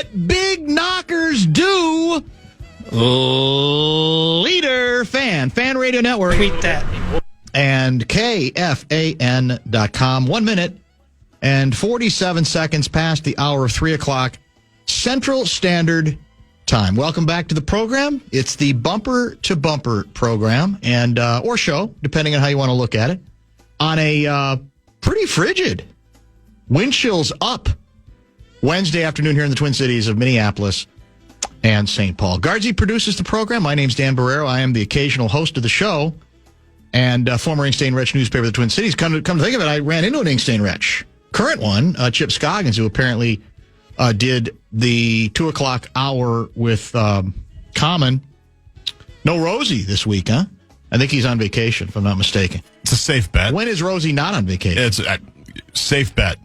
what big knockers do. Leader Fan Radio Network. Tweet that. And KFAN.com. 1 minute and 47 seconds past the hour of 3 o'clock Central Standard Time. Welcome back to the program. It's the Bumper to Bumper program and or show, depending on how you want to look at it, on a pretty frigid wind chills up Wednesday afternoon here in the Twin Cities of Minneapolis and St. Paul. Guardsy produces the program. My name's Dan Barreiro. I am the occasional host of the show and former Ink Stain Wretch newspaper of the Twin Cities. Come to think of it, I ran into an Ink Stain Wretch. Current one, Chip Scoggins, who apparently did the 2 o'clock hour with Common. No Rosie this week, huh? I think he's on vacation, if I'm not mistaken. It's a safe bet. When is Rosie not on vacation? It's a safe bet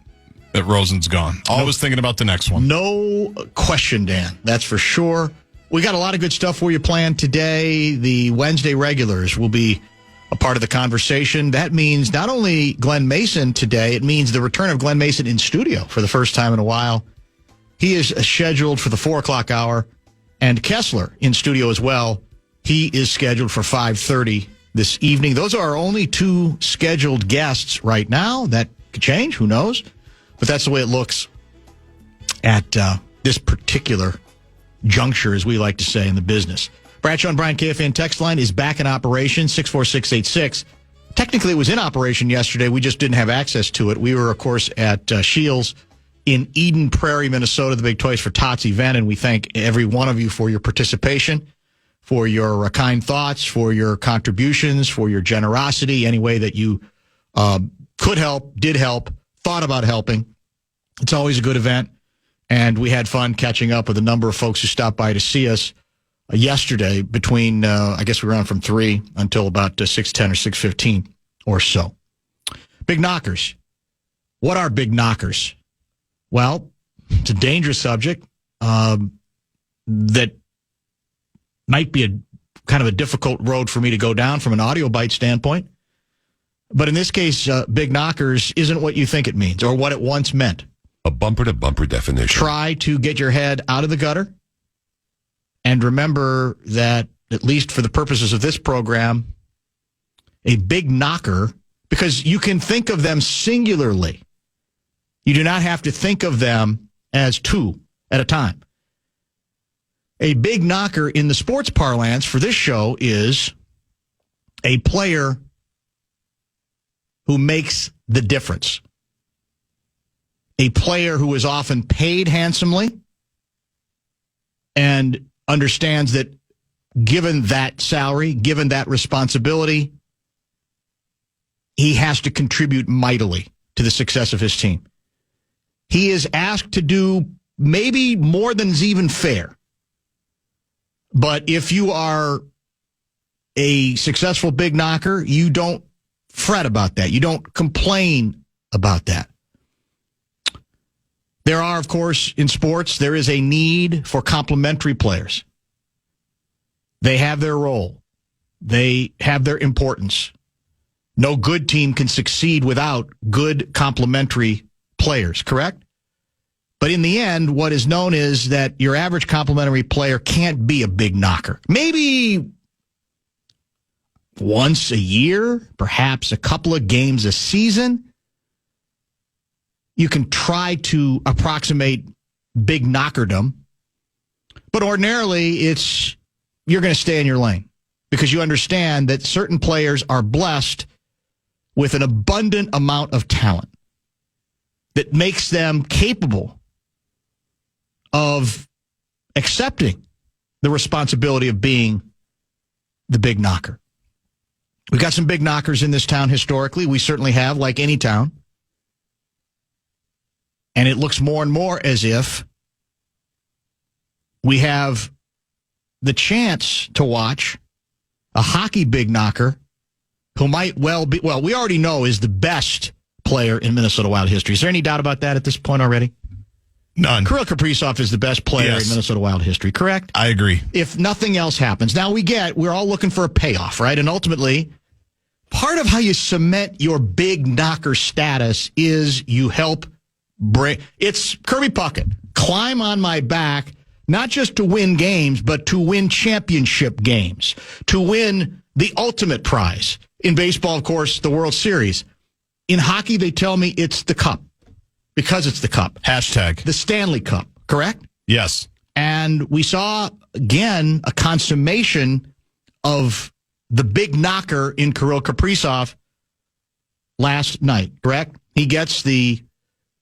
that Rosen's gone. Always thinking about the next one. No question, Dan. That's for sure. We got a lot of good stuff for you planned today. The Wednesday regulars will be a part of the conversation. That means not only Glenn Mason today, it means the return of Glenn Mason in studio for the first time in a while. He is scheduled for the 4 o'clock hour, and Kessler in studio as well. He is scheduled for 5:30 this evening. Those are our only two scheduled guests right now. That could change. Who knows? But that's the way it looks at this particular juncture, as we like to say in the business. Bradshaw and Bryan KFAN text line is back in operation, 64686. Technically, it was in operation yesterday. We just didn't have access to it. We were, of course, at Shields in Eden Prairie, Minnesota, the Big Toys for Tots event, and we thank every one of you for your participation, for your kind thoughts, for your contributions, for your generosity, any way that you could help, did help, thought about helping. It's always a good event, and we had fun catching up with a number of folks who stopped by to see us yesterday between, I guess we were on from 3 until about 6:10 or 6:15 or so. Big knockers. What are big knockers? Well, it's a dangerous subject that might be a kind of a difficult road for me to go down from an audio bite standpoint. But in this case, big knockers isn't what you think it means or what it once meant. A bumper-to-bumper definition. Try to get your head out of the gutter and remember that, at least for the purposes of this program, a big knocker, because you can think of them singularly. You do not have to think of them as two at a time. A big knocker in the sports parlance for this show is a player who makes the difference. A player who is often paid handsomely and understands that given that salary, given that responsibility, he has to contribute mightily to the success of his team. He is asked to do maybe more than is even fair. But if you are a successful big knocker, you don't fret about that. You don't complain about that. There are, of course, in sports, there is a need for complementary players. They have their role. They have their importance. No good team can succeed without good complementary players, correct? But in the end, what is known is that your average complementary player can't be a big knocker. Maybe once a year, perhaps a couple of games a season, you can try to approximate big knockerdom. But ordinarily, you're going to stay in your lane because you understand that certain players are blessed with an abundant amount of talent that makes them capable of accepting the responsibility of being the big knocker. We've got some big knockers in this town historically. We certainly have, like any town. And it looks more and more as if we have the chance to watch a hockey big knocker who might well be, well, we already know is the best player in Minnesota Wild history. Is there any doubt about that at this point already? None. Kirill Kaprisov is the best player in Minnesota Wild history, correct? I agree. If nothing else happens. Now we're all looking for a payoff, right? And ultimately, part of how you cement your big knocker status is you help it's Kirby Puckett. climb on my back, not just to win games, but to win championship games, to win the ultimate prize. In baseball, of course, the World Series. In hockey, they tell me it's the cup, because it's the cup. Hashtag. The Stanley Cup, correct? Yes. And we saw, again, a consummation of the big knocker in Kirill Kaprisov last night, correct? He gets the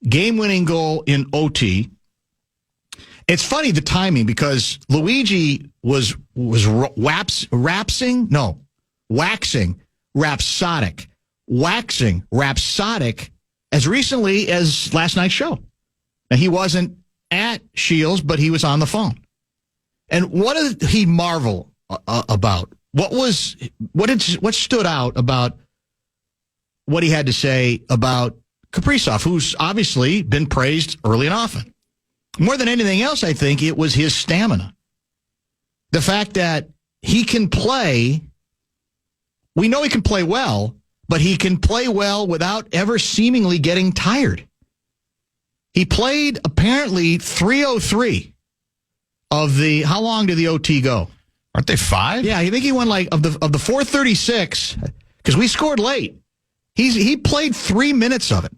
game-winning goal in OT. It's funny, the timing, because Luigi was waxing rhapsodic as recently as last night's show. Now, he wasn't at Shields, but he was on the phone. And what did he marvel about? What stood out about what he had to say about Kaprizov, who's obviously been praised early and often? More than anything else, I think it was his stamina. The fact that he can play, we know he can play well, but he can play well without ever seemingly getting tired. He played apparently 3:03 of the, how long did the OT go? Aren't they 5? Yeah, I think he won of the 4:36, because we scored late. He played 3 minutes of it.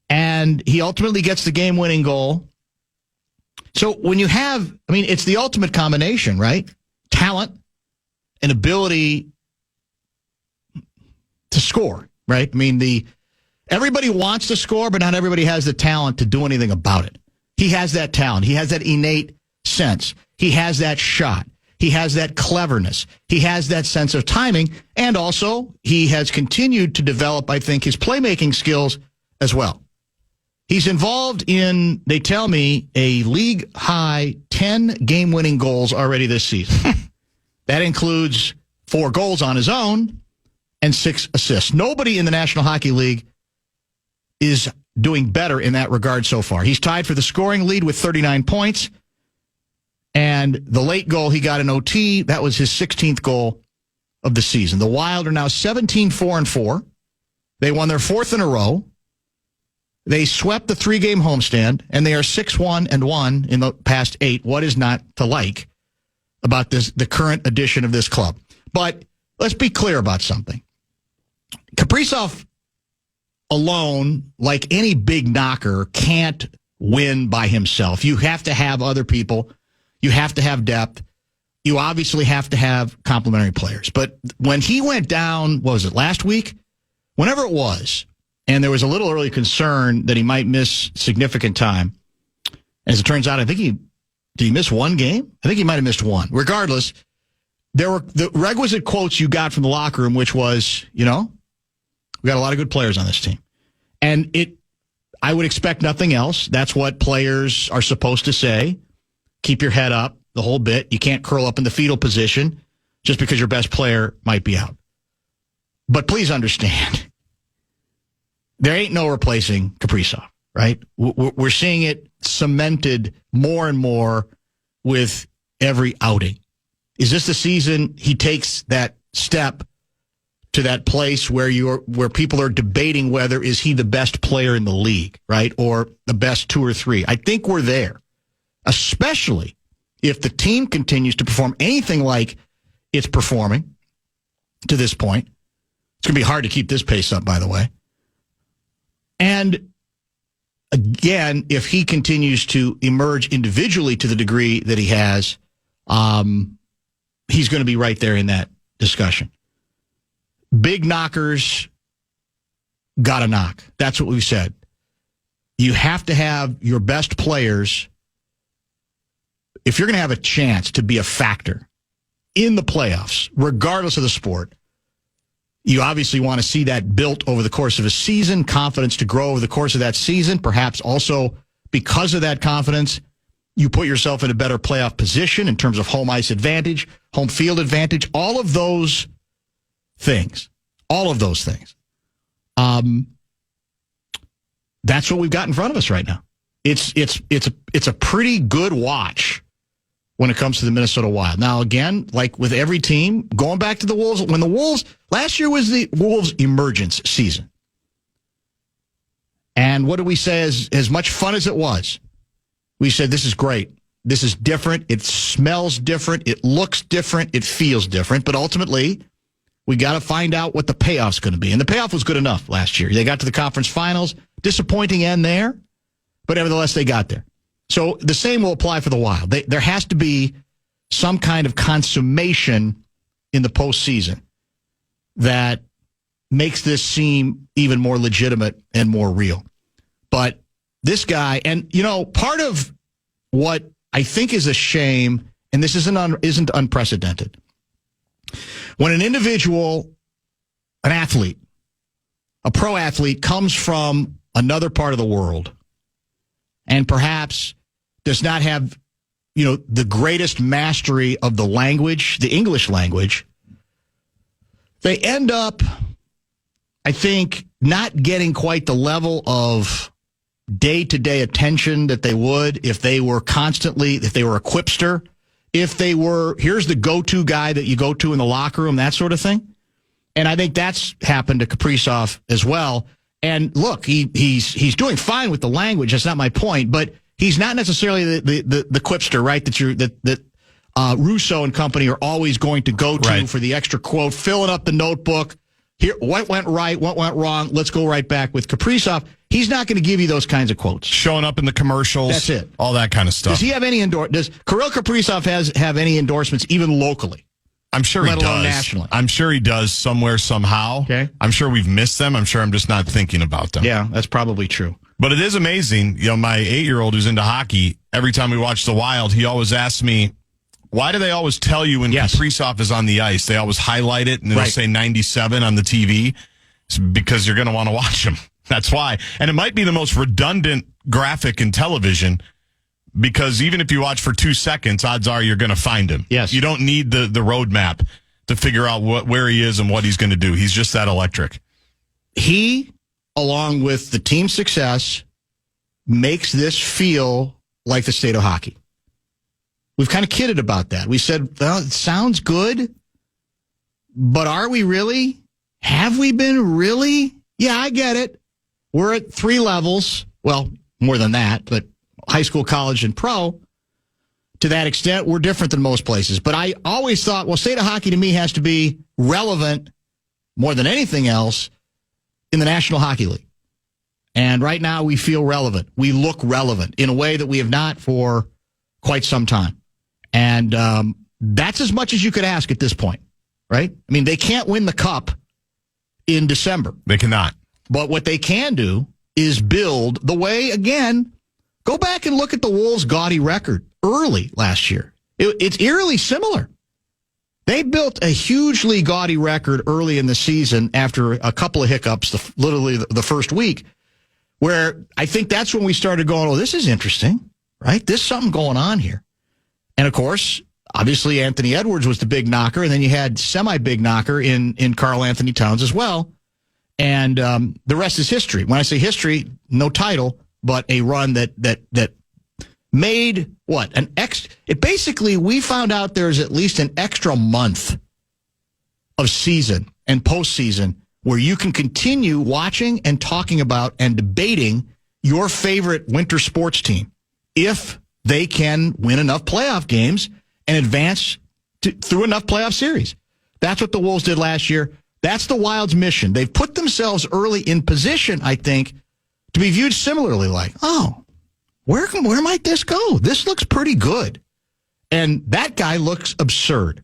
And he ultimately gets the game-winning goal. So when you have, it's the ultimate combination, right? Talent and ability to score, right? Everybody wants to score, but not everybody has the talent to do anything about it. He has that talent. He has that innate sense. He has that shot. He has that cleverness. He has that sense of timing. And also, he has continued to develop, I think, his playmaking skills as well. He's involved in, they tell me, a league-high 10 game-winning goals already this season. That includes 4 goals on his own and 6 assists. Nobody in the National Hockey League is doing better in that regard so far. He's tied for the scoring lead with 39 points. And the late goal he got in OT, that was his 16th goal of the season. The Wild are now 17-4-4. They won their 4th in a row. They swept the 3-game homestand, and they are 6-1-1 in the past 8. What is not to like about the current edition of this club? But let's be clear about something. Kaprizov alone, like any big knocker, can't win by himself. You have to have other people. You have to have depth. You obviously have to have complementary players. But when he went down, what was it, last week? Whenever it was, and there was a little early concern that he might miss significant time. As it turns out, did he miss 1 game? I think he might have missed 1. Regardless, there were the requisite quotes you got from the locker room, which was, we got a lot of good players on this team. And I would expect nothing else. That's what players are supposed to say. Keep your head up the whole bit. You can't curl up in the fetal position just because your best player might be out. But please understand, there ain't no replacing Kaprizov, right? We're seeing it cemented more and more with every outing. Is this the season he takes that step to that place where people are debating whether is he the best player in the league, right? Or the best 2 or 3? I think we're there, especially if the team continues to perform anything like it's performing to this point. It's going to be hard to keep this pace up, by the way. And again, if he continues to emerge individually to the degree that he has, he's going to be right there in that discussion. Big knockers got to knock. That's what we've said. You have to have your best players. If you're going to have a chance to be a factor in the playoffs, regardless of the sport, you obviously want to see that built over the course of a season, confidence to grow over the course of that season. Perhaps also because of that confidence, you put yourself in a better playoff position in terms of home ice advantage, home field advantage, all of those things. All of those things. That's what we've got in front of us right now. It's a pretty good watch when it comes to the Minnesota Wild. Now, again, like with every team, going back to the Wolves, last year was the Wolves' emergence season. And what did we say as much fun as it was? We said, this is great. This is different. It smells different. It looks different. It feels different. But ultimately, we got to find out what the payoff's going to be. And the payoff was good enough last year. They got to the conference finals. Disappointing end there, but nevertheless, they got there. So the same will apply for the Wild. There has to be some kind of consummation in the postseason that makes this seem even more legitimate and more real. But this guy, and, part of what I think is a shame, and this isn't unprecedented. When an individual, an athlete, a pro athlete comes from another part of the world and perhaps does not have, the greatest mastery of the language, the English language, they end up, I think, not getting quite the level of day-to-day attention that they would if they were a quipster, if they were, here's the go-to guy that you go to in the locker room, that sort of thing. And I think that's happened to Kaprizov as well. And look, he's doing fine with the language. That's not my point, but he's not necessarily the quipster, right? That Russo and company are always going to go to for the extra quote, filling up the notebook. Here, what went right, what went wrong? Let's go right back with Kaprizov. He's not going to give you those kinds of quotes. Showing up in the commercials. That's it. All that kind of stuff. Does he have any does Kirill Kaprizov have any endorsements even locally? I'm sure he does. Nationally. I'm sure he does somewhere, somehow. Okay. I'm sure we've missed them. I'm sure I'm just not thinking about them. Yeah, that's probably true. But it is amazing. My 8-year-old who's into hockey, every time we watch the Wild, he always asks me, why do they always tell you when Kaprizov is on the ice? They always highlight it, and they'll say 97 on the TV. It's because you're going to want to watch him. That's why. And it might be the most redundant graphic in television, because even if you watch for 2 seconds, odds are you're going to find him. Yes. You don't need the roadmap to figure out where he is and what he's going to do. He's just that electric. He, along with the team's success, makes this feel like the state of hockey. We've kind of kidded about that. We said, well, it sounds good, but are we really? Have we been really? Yeah, I get it. We're at 3 levels. Well, more than that, but high school, college, and pro. To that extent, we're different than most places. But I always thought, well, state of hockey to me has to be relevant more than anything else in the National Hockey League. And right now we feel relevant. We look relevant in a way that we have not for quite some time. And that's as much as you could ask at this point, right? I mean, they can't win the cup in December. They cannot. But what they can do is build the way, again, go back and look at the Wolves' gaudy record early last year. It's eerily similar. They built a hugely gaudy record early in the season after a couple of hiccups, literally the first week, where I think that's when we started going, oh, this is interesting, right? There's something going on here. And, of course, obviously Anthony Edwards was the big knocker, and then you had semi-big knocker in Karl Anthony Towns as well. And the rest is history. When I say history, no title, but a run that made what? Basically, we found out there's at least an extra month of season and postseason where you can continue watching and talking about and debating your favorite winter sports team if they can win enough playoff games and advance through enough playoff series. That's what the Wolves did last year. That's the Wild's mission. They've put themselves early in position, I think, to be viewed similarly like, oh, where might this go? This looks pretty good. And that guy looks absurd.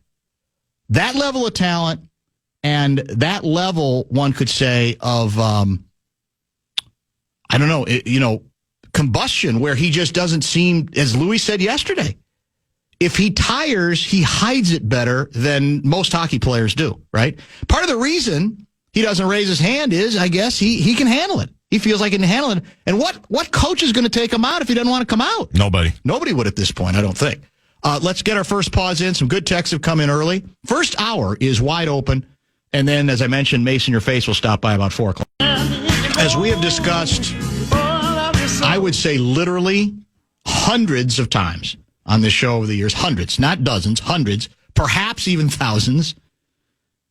That level of talent and that level, one could say, of, combustion, where he just doesn't seem, as Louis said yesterday, if he tires, he hides it better than most hockey players do, right? Part of the reason he doesn't raise his hand is, I guess, he can handle it. He feels like he can handle it. And what coach is going to take him out if he doesn't want to come out? Nobody would at this point, I don't think. Let's get our first pause in. Some good texts have come in early. First hour is wide open. And then, as I mentioned, Mason Your Face will stop by about 4 o'clock. As we have discussed, I would say literally hundreds of times on this show over the years. Hundreds, not dozens, hundreds, perhaps even thousands.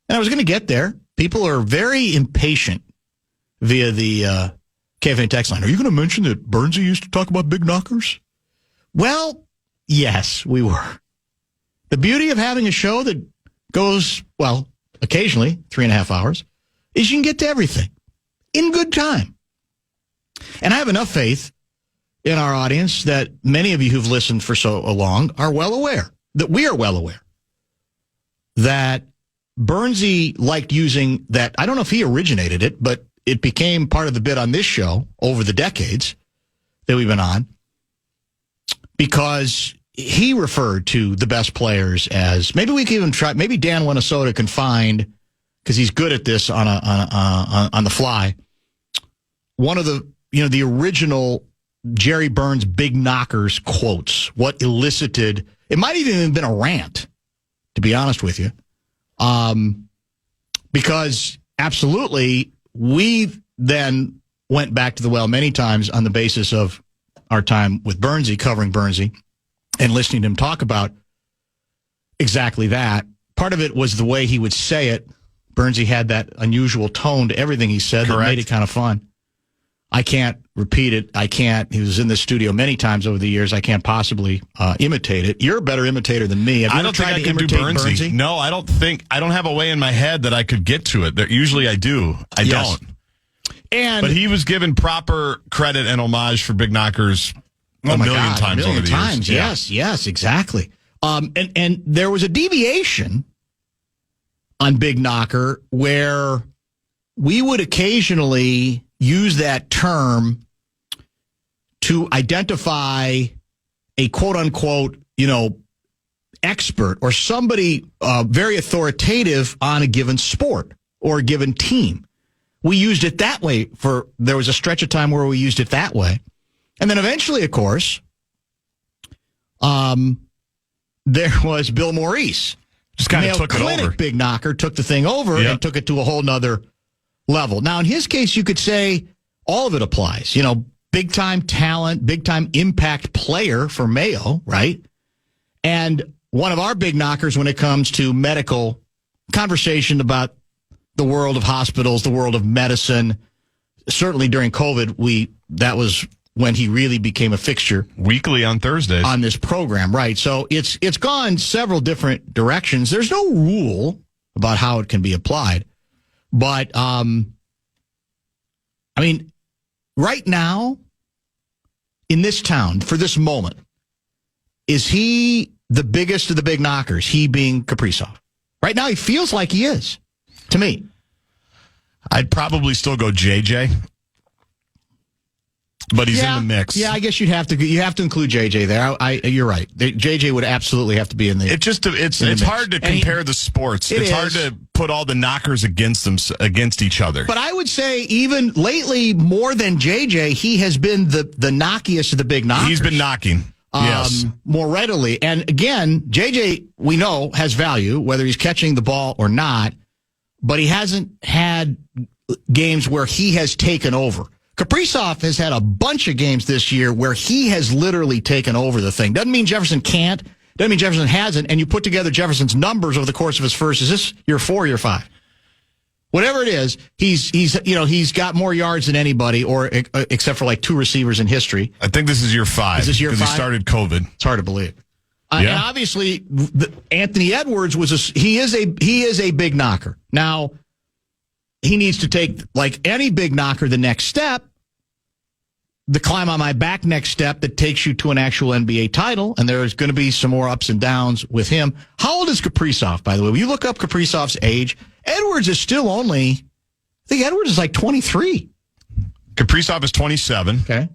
And I was going to get there. People are very impatient via the KFAN text line. Are you going to mention that Burnsy used to talk about big knockers? Well, yes, we were. The beauty of having a show that goes, well, occasionally 3.5 hours, is you can get to everything in good time. And I have enough faith in our audience that many of you who've listened for so long are well aware, that we are well aware, that Burnsy liked using that. I don't know if he originated it, but it became part of the bit on this show over the decades that we've been on, because he referred to the best players as, maybe we can even try, maybe Dan Winnesota can find, because he's good at this on the fly, one of the, the original Jerry Burns big knockers quotes, what elicited, it might even have been a rant, to be honest with you. Because absolutely, we then went back to the well many times on the basis of our time with Burnsy, covering Burnsy, and listening to him talk about exactly that. Part of it was the way he would say it. Burnsy had that unusual tone to everything he said that made it kind of fun. I can't repeat it. He was in the studio many times over the years. I can't possibly imitate it. You're a better imitator than me. I don't think I can do Burnsy. No, I don't have a way in my head that I could get to it. Usually I do. I don't. But he was given proper credit and homage for big knockers a million times over the years. Yes, exactly. And there was a deviation on Big Knocker where we would occasionally use that term to identify a quote-unquote, expert or somebody very authoritative on a given sport or a given team. We used it that way there was a stretch of time where we used it that way. And then eventually, of course, there was Bill Maurice. Just kind of took it over. Big Knocker took the thing over and took it to a whole nother level. Now, in his case, you could say all of it applies. Big-time talent, big-time impact player for Mayo, right? And one of our big knockers when it comes to medical conversation about the world of hospitals, the world of medicine. Certainly during COVID, that was when he really became a fixture. Weekly on Thursdays. On this program, right. So it's gone several different directions. There's no rule about how it can be applied. But, right now, in this town, for this moment, is he the biggest of the big knockers, he being Kaprizov? Right now, he feels like he is, to me. I'd probably still go JJ. But he's in the mix. Yeah, I guess you have to include JJ there. You're right. JJ would absolutely have to be in the. It's hard to compare the sports. It's hard to put all the knockers against each other. But I would say even lately, more than JJ, he has been the knockiest of the big knockers. He's been knocking. Yes. More readily. And again, JJ, we know, has value, whether he's catching the ball or not, but he hasn't had games where he has taken over. Kaprizov has had a bunch of games this year where he has literally taken over the thing. Doesn't mean Jefferson can't. Doesn't mean Jefferson hasn't. And you put together Jefferson's numbers over the course of his first. Is this year 4 or year 5? Whatever it is, he's got more yards than anybody, or except for like 2 receivers in history. I think this is year 5. Is this year 5? Because he started COVID. It's hard to believe. And obviously, Anthony Edwards he is a big knocker. Now, he needs to take, like any big knocker, the next step, the climb on my back next step that takes you to an actual NBA title, and there's going to be some more ups and downs with him. How old is Kaprizov, by the way? When you look up Kaprizov's age, Edwards is still only, I think Edwards is like 23. Kaprizov is 27. Okay.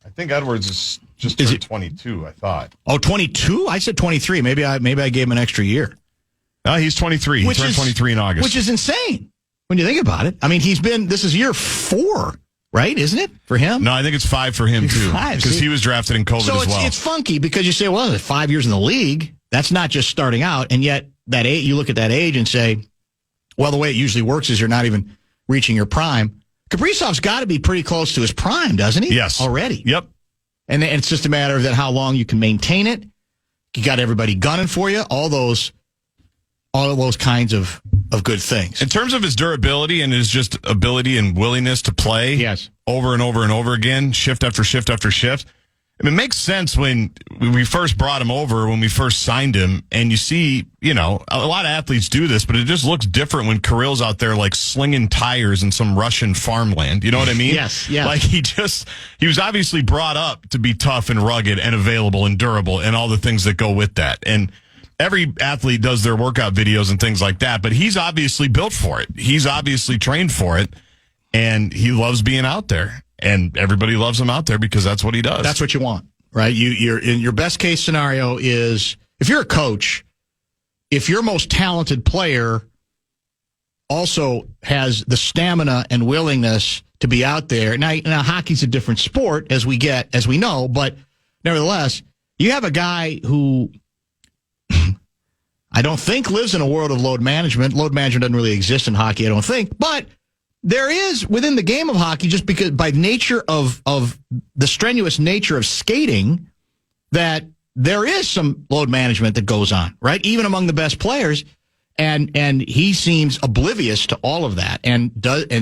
I think Edwards is just turned 22, I thought. Oh, 22? I said 23. Maybe I gave him an extra year. No, he's 23. He turned 23 in August. Which is insane when you think about it. I mean, this is year 4, right? Isn't it, for him? No, I think it's 5 for him, too. 5. Because he was drafted in COVID as well. So it's funky because you say, well, 5 years in the league, that's not just starting out. And yet, that age, you look at that age and say, well, the way it usually works is you're not even reaching your prime. Kaprizov's got to be pretty close to his prime, doesn't he? Yes. Already. Yep. And it's just a matter of how long you can maintain it. You got everybody gunning for you. All those kinds of of good things. In terms of his durability and his just ability and willingness to play over and over and over again, shift after shift after shift, I mean, it makes sense when we first brought him over, when we first signed him, and you see, a lot of athletes do this, but it just looks different when Kirill's out there like slinging tires in some Russian farmland. You know what I mean? Yes. Like he was obviously brought up to be tough and rugged and available and durable and all the things that go with that. And every athlete does their workout videos and things like that, but he's obviously built for it. He's obviously trained for it, and he loves being out there. And everybody loves him out there because that's what he does. That's what you want, right? You're in your best case scenario is if you're a coach, if your most talented player also has the stamina and willingness to be out there. Now hockey's a different sport as we know, but nevertheless, you have a guy who I don't think lives in a world of load management. Load management doesn't really exist in hockey, I don't think, but there is within the game of hockey, just because by nature of the strenuous nature of skating, that there is some load management that goes on, right? Even among the best players, and he seems oblivious to all of that, and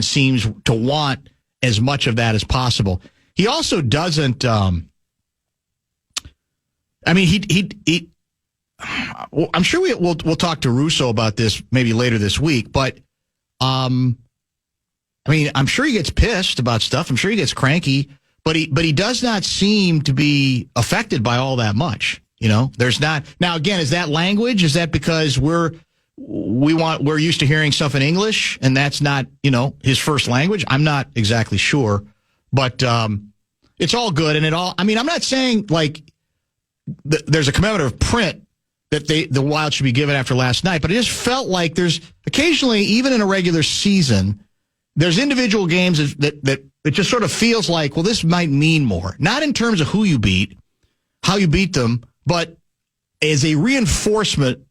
seems to want as much of that as possible. He also doesn't. I'm sure we'll talk to Russo about this maybe later this week, but I'm sure he gets pissed about stuff. I'm sure he gets cranky, but he does not seem to be affected by all that much. There's not. Now, again, is that language? Is that because we're used to hearing stuff in English and that's not, his first language? I'm not exactly sure, but it's all good. And I'm not saying like there's a commemorative print that the Wild should be given after last night, but it just felt like there's occasionally, even in a regular season, there's individual games that it just sort of feels like, well, this might mean more. Not in terms of who you beat, how you beat them, but as a reinforcement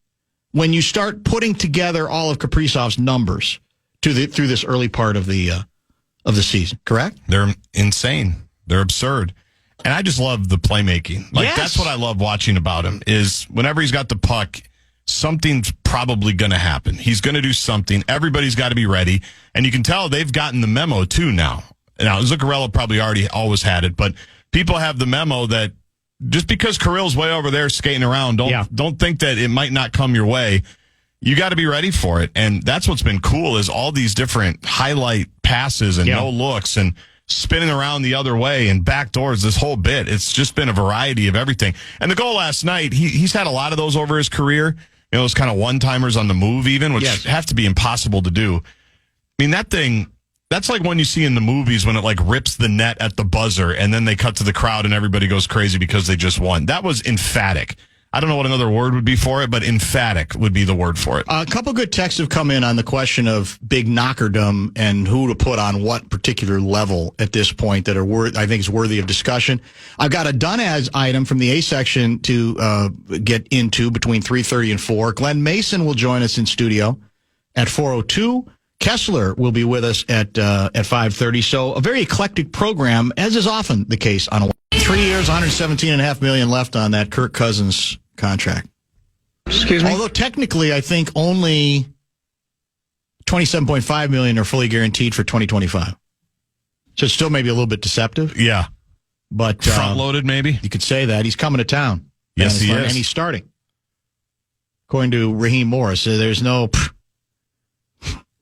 when you start putting together all of Kaprizov's numbers through this early part of the season. Correct? They're insane. They're absurd. And I just love the playmaking. That's what I love watching about him is whenever he's got the puck, something's probably going to happen. He's going to do something. Everybody's got to be ready. And you can tell they've gotten the memo, too, now. Now, Zuccarello probably always had it, but people have the memo that just because Kirill's way over there skating around, don't think that it might not come your way. You got to be ready for it. And that's what's been cool is all these different highlight passes and no looks and spinning around the other way and back doors, this whole bit. It's just been a variety of everything. And the goal last night, he's had a lot of those over his career. Those kind of one-timers on the move even, which have to be impossible to do. I mean, that's like one you see in the movies when it like rips the net at the buzzer and then they cut to the crowd and everybody goes crazy because they just won. That was emphatic. I don't know what another word would be for it, but emphatic would be the word for it. A couple good texts have come in on the question of big knockerdom and who to put on what particular level at this point that I think is worthy of discussion. I've got a done as item from the A section to get into between 3:30 and 4. Glenn Mason will join us in studio at 4:02. Kessler will be with us at 5:30. So a very eclectic program, as is often the case on 3 years, $117.5 million left on that Kirk Cousins contract. Excuse me? Although technically, I think only $27.5 million are fully guaranteed for 2025. So it's still maybe a little bit deceptive. Yeah. But front-loaded, maybe? You could say that. He's coming to town. Yes, he is. And he's starting. According to Raheem Morris, there's no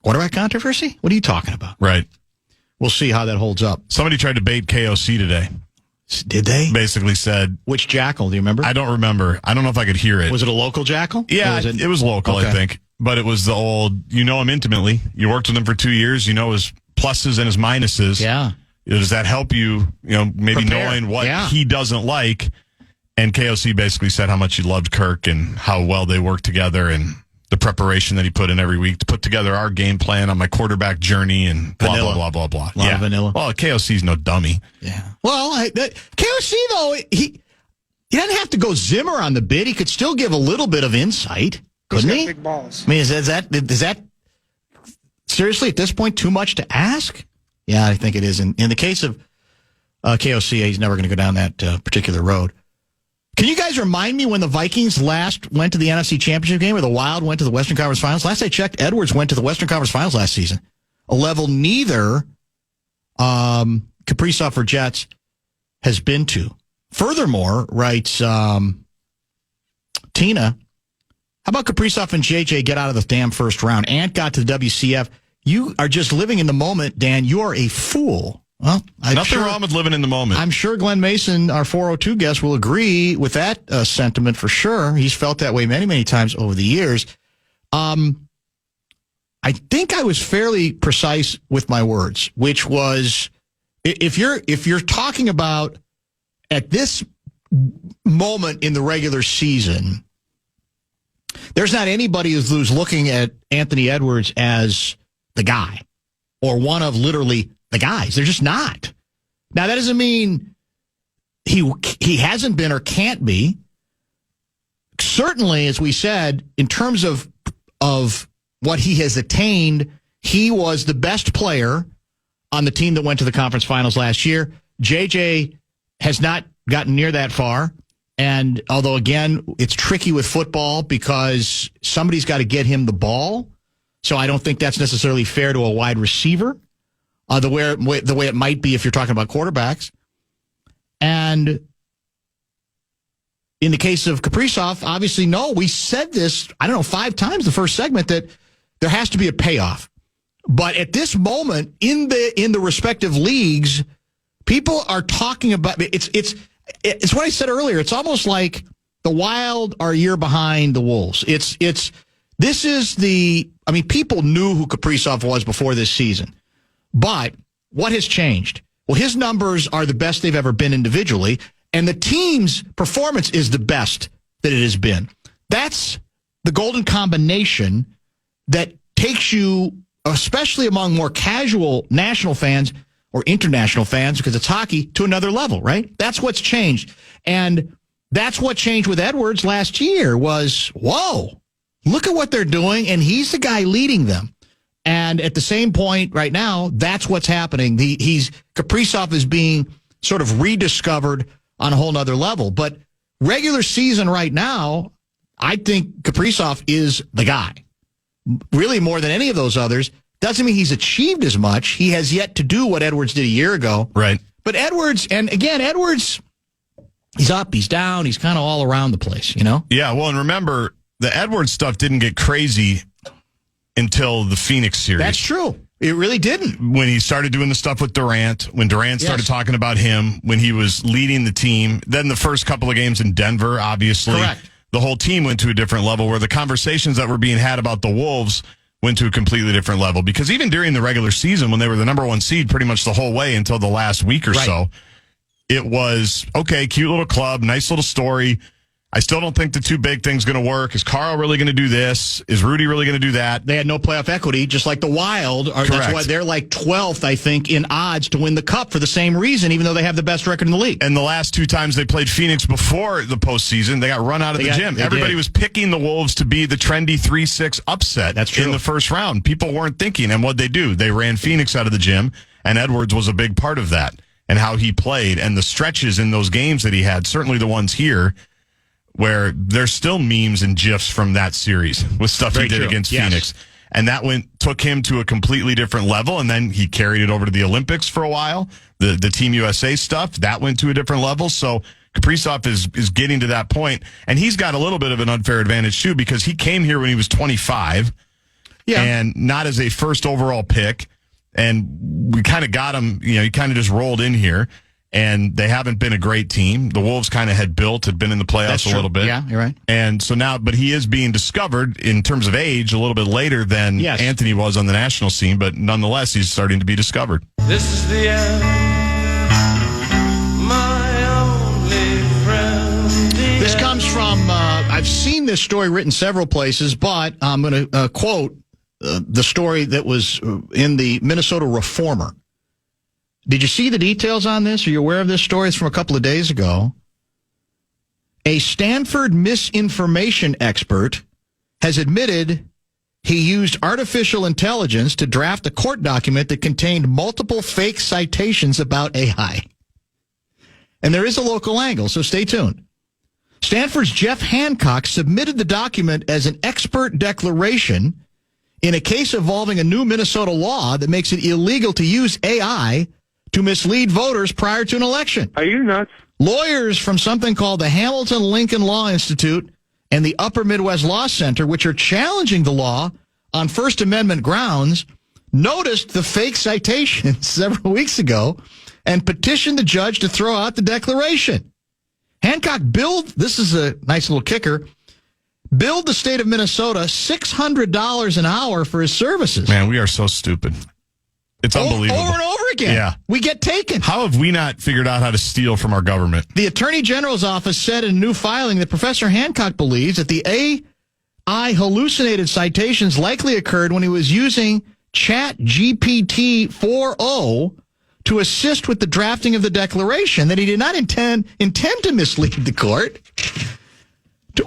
quarterback controversy? What are you talking about? Right. We'll see how that holds up. Somebody tried to bait KOC today. Did they? Basically said... Which jackal? Do you remember? I don't remember. I don't know if I could hear it. Was it a local jackal? Yeah, it was local, okay. I think. But it was the old, you know him intimately. You worked with him for 2 years. You know his pluses and his minuses. Yeah. Does that help you, maybe prepare. Knowing what he doesn't like? And KOC basically said how much he loved Kirk and how well they worked together and the preparation that he put in every week to put together our game plan on my quarterback journey and blah, vanilla. blah, blah, blah, blah. A lot of vanilla. Well, KOC's no dummy. Yeah. Well, KOC, though, he doesn't have to go Zimmer on the bid. He could still give a little bit of insight, couldn't he? Big balls. I mean, is that seriously at this point too much to ask? Yeah, I think it is. In the case of KOC, he's never going to go down that particular road. Can you guys remind me when the Vikings last went to the NFC Championship game or the Wild went to the Western Conference Finals? Last I checked, Edwards went to the Western Conference Finals last season. A level neither Kaprizov or Jets has been to. Furthermore, writes Tina, how about Kaprizov and JJ get out of the damn first round? Ant got to the WCF. You are just living in the moment, Dan. You are a fool. Well, nothing wrong with living in the moment. I'm sure Glenn Mason, our 402 guest, will agree with that sentiment for sure. He's felt that way many, many times over the years. I think I was fairly precise with my words, which was if you're talking about at this moment in the regular season, there's not anybody who's looking at Anthony Edwards as the guy or one of literally the guys. They're just not. Now, that doesn't mean he hasn't been or can't be. Certainly, as we said, in terms of what he has attained, he was the best player on the team that went to the conference finals last year. JJ has not gotten near that far. And although, again, it's tricky with football because somebody's got to get him the ball. So I don't think that's necessarily fair to a wide receiver, the way it might be if you're talking about quarterbacks. And in the case of Kaprizov, obviously, no, we said this, 5 times the first segment, that there has to be a payoff. But at this moment, in the respective leagues, people are talking about it's what I said earlier. It's almost like the Wild are a year behind the Wolves. People knew who Kaprizov was before this season. But what has changed? Well, his numbers are the best they've ever been individually, and the team's performance is the best that it has been. That's the golden combination that takes you, especially among more casual national fans or international fans, because it's hockey, to another level, right? That's what's changed. And that's what changed with Edwards last year was, whoa, look at what they're doing, and he's the guy leading them. And at the same point right now, that's what's happening. Kaprizov is being sort of rediscovered on a whole nother level. But regular season right now, I think Kaprizov is the guy. Really more than any of those others. Doesn't mean he's achieved as much. He has yet to do what Edwards did a year ago. Right. But Edwards, he's up, he's down, he's kind of all around the place, you know? Yeah, well, and remember, the Edwards stuff didn't get crazy until the Phoenix series. That's true. It really didn't. When he started doing the stuff with Durant, when Durant started talking about him, when he was leading the team, then the first couple of games in Denver, obviously. Correct. The whole team went to a different level where the conversations that were being had about the Wolves went to a completely different level. Because even during the regular season, when they were the number 1 seed pretty much the whole way until the last week or so, it was, okay, cute little club, nice little story. I still don't think the too big thing's going to work. Is Carl really going to do this? Is Rudy really going to do that? They had no playoff equity, just like the Wild. That's why they're like 12th, I think, in odds to win the Cup for the same reason, even though they have the best record in the league. And the last 2 times they played Phoenix before the postseason, they got run out of the gym. Everybody was picking the Wolves to be the trendy 3-6 upset. That's true. In the first round. People weren't thinking, and what'd they do? They ran Phoenix out of the gym, and Edwards was a big part of that, and how he played, and the stretches in those games that he had, certainly the ones here, where there's still memes and GIFs from that series with stuff he did against Phoenix. And that took him to a completely different level, and then he carried it over to the Olympics for a while. The Team USA stuff, that went to a different level. So Kaprizov is getting to that point, and he's got a little bit of an unfair advantage, too, because he came here when he was 25 and not as a first overall pick, and we kind of got him, he kind of just rolled in here. And they haven't been a great team. The Wolves kind of had been in the playoffs a little bit. Yeah, you're right. And so now, but he is being discovered in terms of age a little bit later than Anthony was on the national scene, but nonetheless, he's starting to be discovered. This is the end, my only friend. This comes from, I've seen this story written several places, but I'm going to quote the story that was in the Minnesota Reformer. Did you see the details on this? Are you aware of this story? It's from a couple of days ago. A Stanford misinformation expert has admitted he used artificial intelligence to draft a court document that contained multiple fake citations about AI. And there is a local angle, so stay tuned. Stanford's Jeff Hancock submitted the document as an expert declaration in a case involving a new Minnesota law that makes it illegal to use AI to mislead voters prior to an election. Are you nuts? Lawyers from something called the Hamilton Lincoln Law Institute and the Upper Midwest Law Center, which are challenging the law on First Amendment grounds, noticed the fake citations several weeks ago and petitioned the judge to throw out the declaration. Hancock billed, this is a nice little kicker, billed the state of Minnesota $600 an hour for his services. Man, we are so stupid. It's unbelievable. Over and over again. Yeah. We get taken. How have we not figured out how to steal from our government? The Attorney General's office said in a new filing that Professor Hancock believes that the AI hallucinated citations likely occurred when he was using ChatGPT 4.0 to assist with the drafting of the declaration, that he did not intend to mislead the court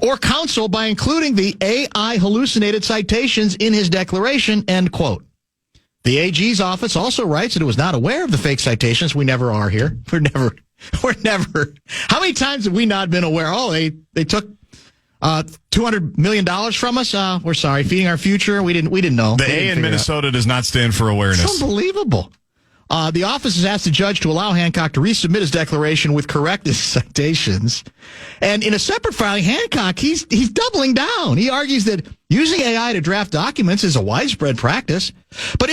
or counsel by including the AI hallucinated citations in his declaration, end quote. The AG's office also writes that it was not aware of the fake citations. We never are here. We're never. How many times have we not been aware? Oh, they took $200 million from us. We're sorry. Feeding our future. We didn't know. The A in Minnesota does not stand for awareness. It's unbelievable. The office has asked the judge to allow Hancock to resubmit his declaration with corrected citations. And in a separate filing, Hancock, he's doubling down. He argues that using AI to draft documents is a widespread practice. But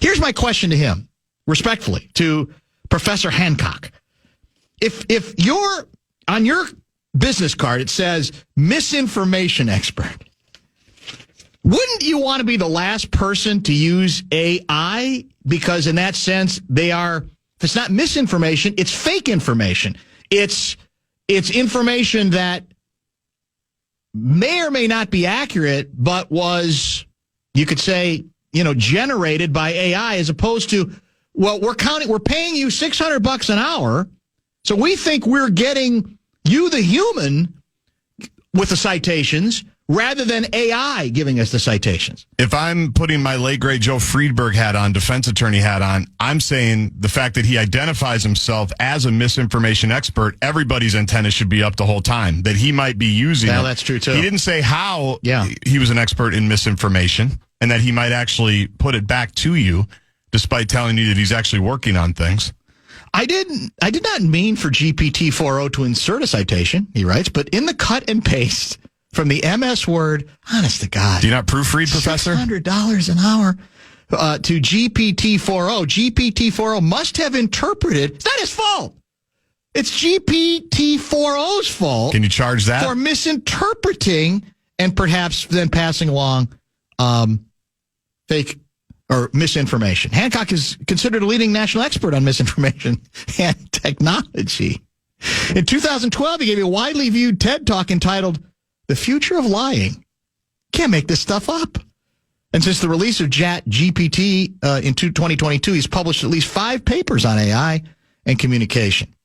here's my question to him, respectfully, to Professor Hancock. If you're on your business card, it says misinformation expert. Wouldn't you want to be the last person to use AI? Because in that sense, if it's not misinformation, it's fake information. It's information that may or may not be accurate, but was, you could say, generated by AI, as opposed to, well, we're paying you $600 an hour, so we think we're getting you, the human, with the citations, rather than AI giving us the citations. If I'm putting my late, great Joe Friedberg hat on, defense attorney hat on, I'm saying the fact that he identifies himself as a misinformation expert, everybody's antenna should be up the whole time, that he might be using Well, it. that's true, too. He didn't say how he was an expert in misinformation, and that he might actually put it back to you, despite telling you that he's actually working on things. I did not mean for GPT 4.0 to insert a citation, he writes, but in the cut and paste from the MS Word, honest to God. Do you not proofread, Professor? $600 an hour to GPT 4.0. GPT 4.0 must have interpreted. It's not his fault. It's GPT 4.0's fault. Can you charge that? For misinterpreting and perhaps then passing along fake or misinformation. Hancock is considered a leading national expert on misinformation and technology. In 2012, he gave a widely viewed TED Talk entitled The Future of Lying. Can't make this stuff up. And since the release of ChatGPT in 2022, he's published at least 5 papers on AI and communication.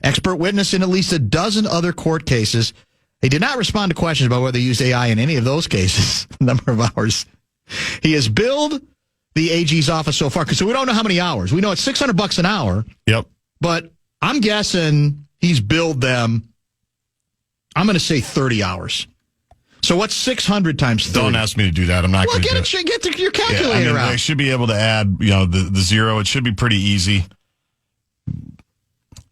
Expert witness in at least a dozen other court cases. He did not respond to questions about whether he used AI in any of those cases, a number of hours. He has billed the AG's office so far, so we don't know how many hours. We know it's $600 an hour. Yep. But I'm guessing he's billed them, I'm going to say 30 hours. So what's 600 times 30? Don't ask me to do that. I'm not going to do it. Get your calculator out. They should be able to add, the zero. It should be pretty easy.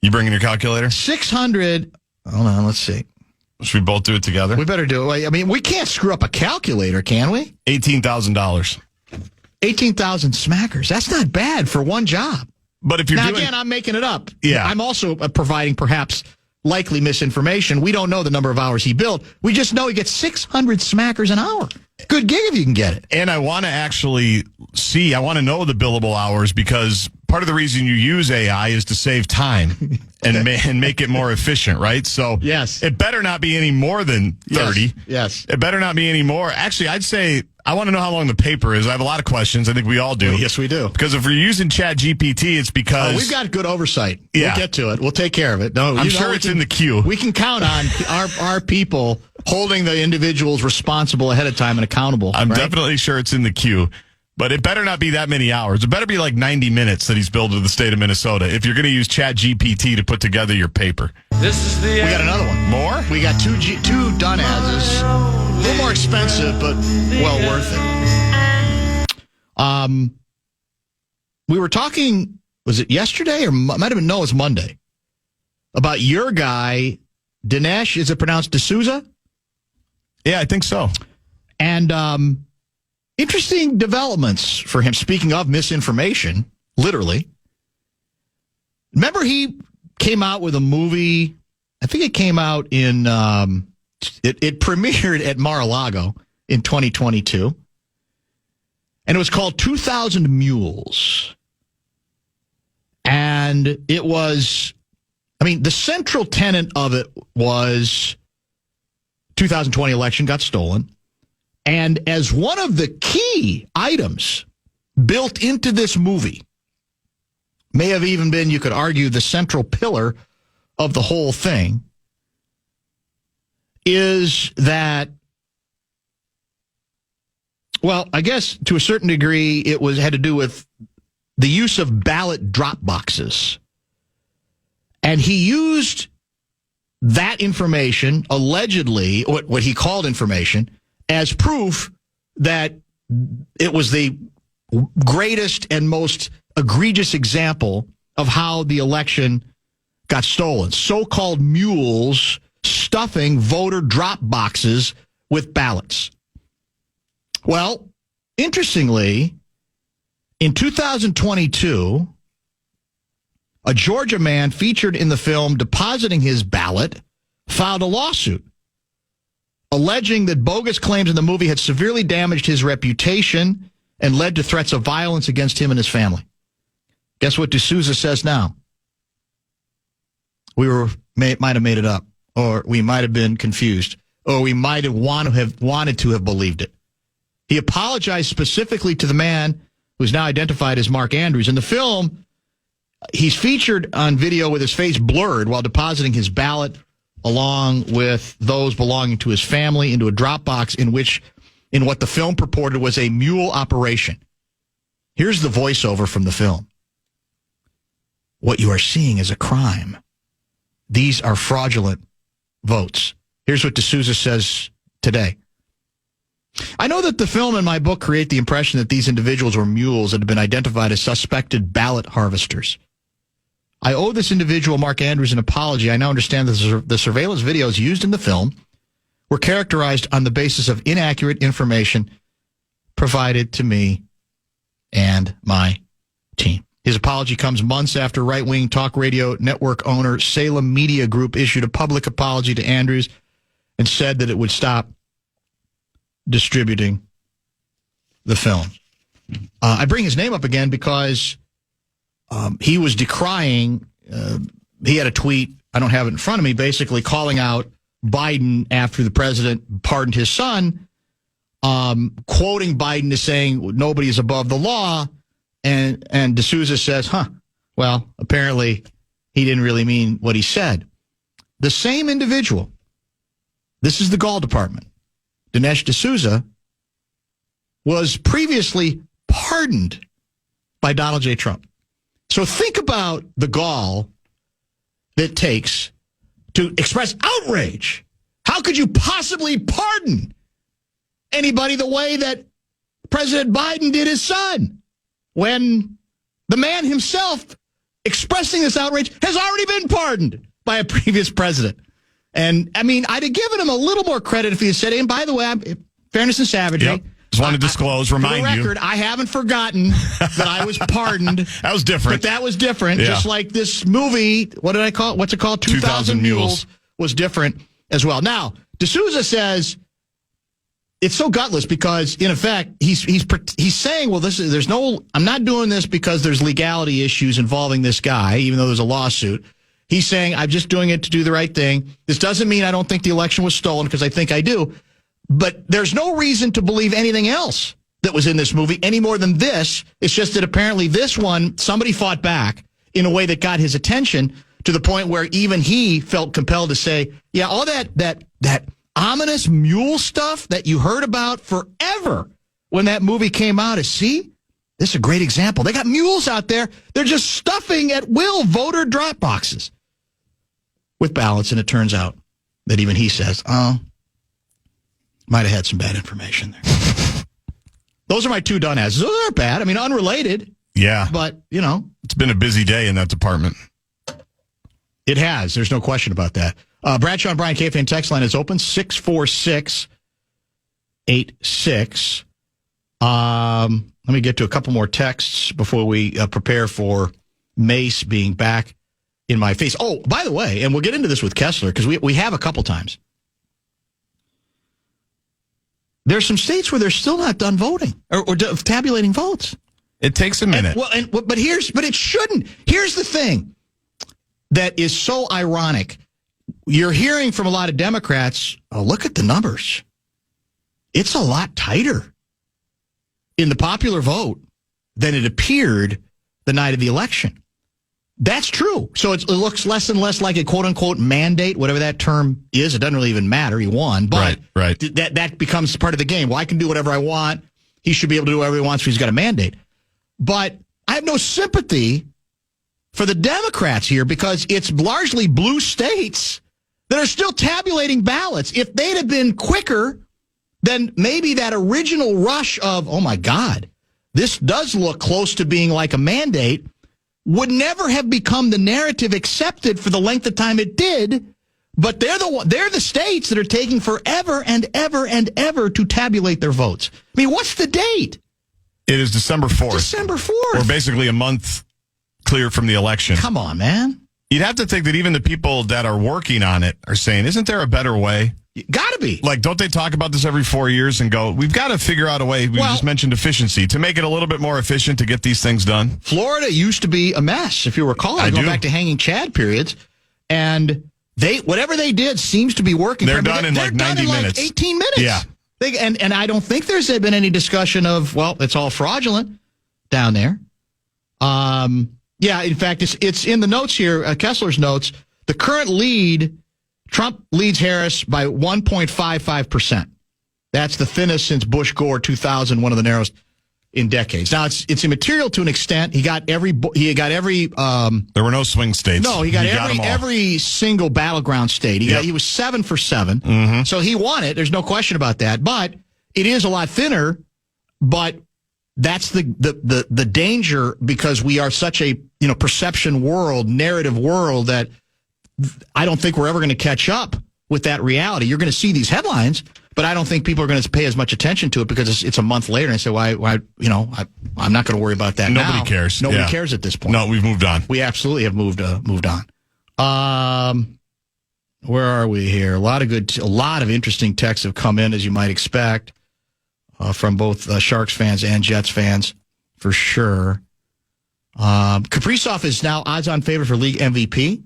You bringing your calculator? 600. Hold on, let's see. Should we both do it together? We better do it. I mean, we can't screw up a calculator, can we? $18,000. 18,000 smackers. That's not bad for one job. But if you're again, I'm making it up. Yeah. I'm also providing perhaps likely misinformation. We don't know the number of hours he billed. We just know he gets 600 smackers an hour. Good gig if you can get it. And I want to actually I want to know the billable hours, because part of the reason you use AI is to save time and make it more efficient, right? So yes, it better not be any more than 30. Yes. It better not be any more. Actually, I'd say I want to know how long the paper is. I have a lot of questions. I think we all do. Well, yes, we do. Because if we're using ChatGPT, it's because we've got good oversight. Yeah. We'll get to it. We'll take care of it. No, I'm sure it's in the queue. We can count on our people holding the individuals responsible ahead of time and accountable. I'm right? definitely sure it's in the queue. But it better not be that many hours. It better be like 90 minutes that he's billed to the state of Minnesota if you're going to use ChatGPT to put together your paper. This is the We got end. another one. More? We got two done ases. A little more expensive, but well worth it. We were talking, was it yesterday or might have been, no, it was Monday, about your guy, Dinesh, is it pronounced D'Souza? Yeah, I think so. And interesting developments for him. Speaking of misinformation, literally. Remember he came out with a movie, I think it came out in, it premiered at Mar-a-Lago in 2022. And it was called 2,000 Mules. And it was, I mean, the central tenet of it was 2020 election got stolen. And as one of the key items built into this movie, may have even been, you could argue, the central pillar of the whole thing, is that, well, I guess to a certain degree it had to do with the use of ballot drop boxes. And he used that information, allegedly, what he called information, as proof that it was the greatest and most egregious example of how the election got stolen. So-called mules stuffing voter drop boxes with ballots. Well, interestingly, in 2022, a Georgia man featured in the film depositing his ballot filed a lawsuit alleging that bogus claims in the movie had severely damaged his reputation and led to threats of violence against him and his family. Guess what D'Souza says now? We might have made it up, or we might have been confused, or we might have wanted to have believed it. He apologized specifically to the man who's now identified as Mark Andrews. In the film, he's featured on video with his face blurred while depositing his ballot along with those belonging to his family into a drop box in what the film purported was a mule operation. Here's the voiceover from the film. What you are seeing is a crime. These are fraudulent votes. Here's what D'Souza says today. I know that the film and my book create the impression that these individuals were mules that have been identified as suspected ballot harvesters. I owe this individual, Mark Andrews, an apology. I now understand that the surveillance videos used in the film were characterized on the basis of inaccurate information provided to me and my team. His apology comes months after right-wing talk radio network owner Salem Media Group issued a public apology to Andrews and said that it would stop distributing the film. I bring his name up again because he was decrying, he had a tweet, I don't have it in front of me, basically calling out Biden after the president pardoned his son, quoting Biden as saying nobody is above the law, and D'Souza says, well, apparently he didn't really mean what he said. The same individual, this is the Gall Department, Dinesh D'Souza, was previously pardoned by Donald J. Trump. So think about the gall that takes to express outrage. How could you possibly pardon anybody the way that President Biden did his son when the man himself expressing this outrage has already been pardoned by a previous president? And, I mean, I'd have given him a little more credit if he had said, and by the way, fairness and savagery. Yep. Just want to disclose, remind for the record, I haven't forgotten that I was pardoned. That was different. But that was different. Yeah. Just like this movie, what did I call it? What's it called? 2,000 Mules was different as well. Now, D'Souza says it's so gutless because, in effect, he's saying, well, I'm not doing this because there's legality issues involving this guy, even though there's a lawsuit. He's saying, I'm just doing it to do the right thing. This doesn't mean I don't think the election was stolen, because I think I do. But there's no reason to believe anything else that was in this movie any more than this. It's just that apparently this one, somebody fought back in a way that got his attention to the point where even he felt compelled to say, yeah, all that ominous mule stuff that you heard about forever when that movie came out this is a great example. They got mules out there. They're just stuffing at will voter drop boxes. with ballots, and it turns out that even he says, might have had some bad information there. Those are my two done as. Those aren't bad. I mean, unrelated. Yeah. But, you know. It's been a busy day in that department. It has. There's no question about that. Bradshaw and Brian KFAN text line is open, 646-86. Let me get to a couple more texts before we prepare for Mace being back in my face. Oh, by the way, and we'll get into this with Kessler, because we have a couple times. There's some states where they're still not done voting or tabulating votes. It takes a minute. But it shouldn't. Here's the thing that is so ironic. You're hearing from a lot of Democrats, oh, look at the numbers. It's a lot tighter in the popular vote than it appeared the night of the election. That's true. So it looks less and less like a quote-unquote mandate, whatever that term is. It doesn't really even matter. He won. But right. That becomes part of the game. Well, I can do whatever I want. He should be able to do whatever he wants if he's got a mandate. But I have no sympathy for the Democrats here because it's largely blue states that are still tabulating ballots. If they'd have been quicker, then maybe that original rush of, oh, my God, this does look close to being like a mandate would never have become the narrative accepted for the length of time it did. But they're the states that are taking forever and ever and ever to tabulate their votes. I mean, what's the date? It is December 4th. December 4th. We're basically a month clear from the election. Come on, man. You'd have to think that even the people that are working on it are saying, isn't there a better way? Gotta be. Like, don't they talk about this every 4 years and go, we've got to figure out a way, just mentioned efficiency, to make it a little bit more efficient to get these things done? Florida used to be a mess, if you recall. I go back to hanging Chad periods, and whatever they did seems to be working. They're done in like 90 minutes. 18 minutes. Yeah. And I don't think there's been any discussion of, well, it's all fraudulent down there. Yeah, in fact, it's in the notes here, Kessler's notes. The current lead, Trump leads Harris by 1.55%. That's the thinnest since Bush-Gore 2000, one of the narrowest in decades. Now, it's immaterial to an extent. He got every. There were no swing states. No, he got every single battleground state. He was 7 for 7. Mm-hmm. So he won it. There's no question about that. But it is a lot thinner. But that's the danger, because we are such a perception world, narrative world, that I don't think we're ever going to catch up with that reality. You're going to see these headlines, but I don't think people are going to pay as much attention to it because it's a month later. And I say, why? I'm not going to worry about that. Nobody cares. Nobody cares at this point. No, we've moved on. We absolutely have moved on. Where are we here? A lot of interesting texts have come in, as you might expect, from both Sharks fans and Jets fans, for sure. Kaprisov is now odds-on favorite for league MVP.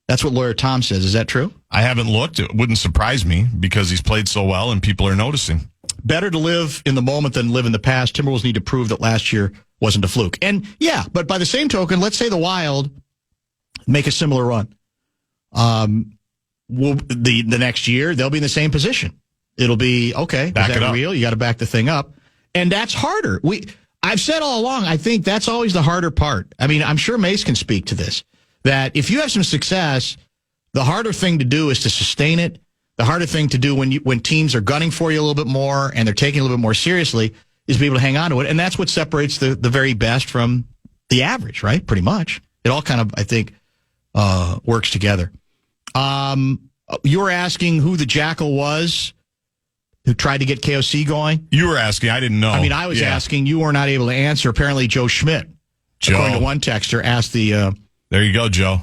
That's what lawyer Tom says. Is that true? I haven't looked. It wouldn't surprise me because he's played so well and people are noticing. Better to live in the moment than live in the past. Timberwolves need to prove that last year wasn't a fluke. And yeah, but by the same token, let's say the Wild make a similar run. The next year, they'll be in the same position. It'll be, okay, back is it that up. real? You got to back the thing up. And that's harder. I've said all along, I think that's always the harder part. I mean, I'm sure Mace can speak to this, that if you have some success, the harder thing to do is to sustain it. The harder thing to do when teams are gunning for you a little bit more and they're taking it a little bit more seriously is be able to hang on to it. And that's what separates the very best from the average, right? Pretty much. It all kind of, I think, works together. You were asking who the jackal was who tried to get KOC going? You were asking. I didn't know. I mean, I was asking. You were not able to answer. Apparently, Joe Schmidt, according to one texter, asked the... there you go, Joe.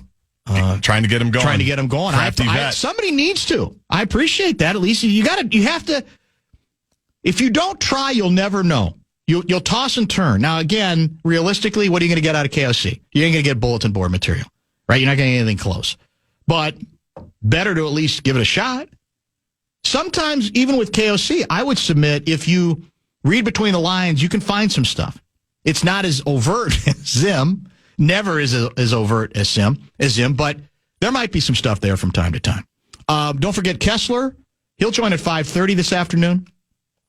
Trying to get him going. Somebody needs to. I appreciate that. At least you have to. If you don't try, you'll never know. You'll toss and turn. Now, again, realistically, what are you going to get out of KOC? You ain't going to get bulletin board material, right? You're not going to get anything close. But better to at least give it a shot. Sometimes, even with KOC, I would submit if you read between the lines, you can find some stuff. It's not as overt as Zim. Never is as overt as Zim, but there might be some stuff there from time to time. Don't forget Kessler. He'll join at 5:30 this afternoon.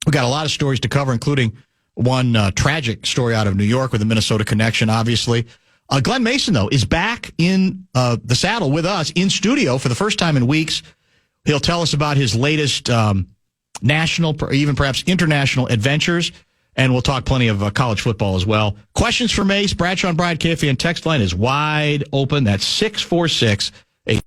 We've got a lot of stories to cover, including one tragic story out of New York with a Minnesota connection, obviously. Glenn Mason, though, is back in the saddle with us in studio for the first time in weeks. He'll tell us about his latest national, or even perhaps international adventures, and we'll talk plenty of college football as well. Questions for Mace, Bradshaw and Bryant KFAN text line is wide open. That's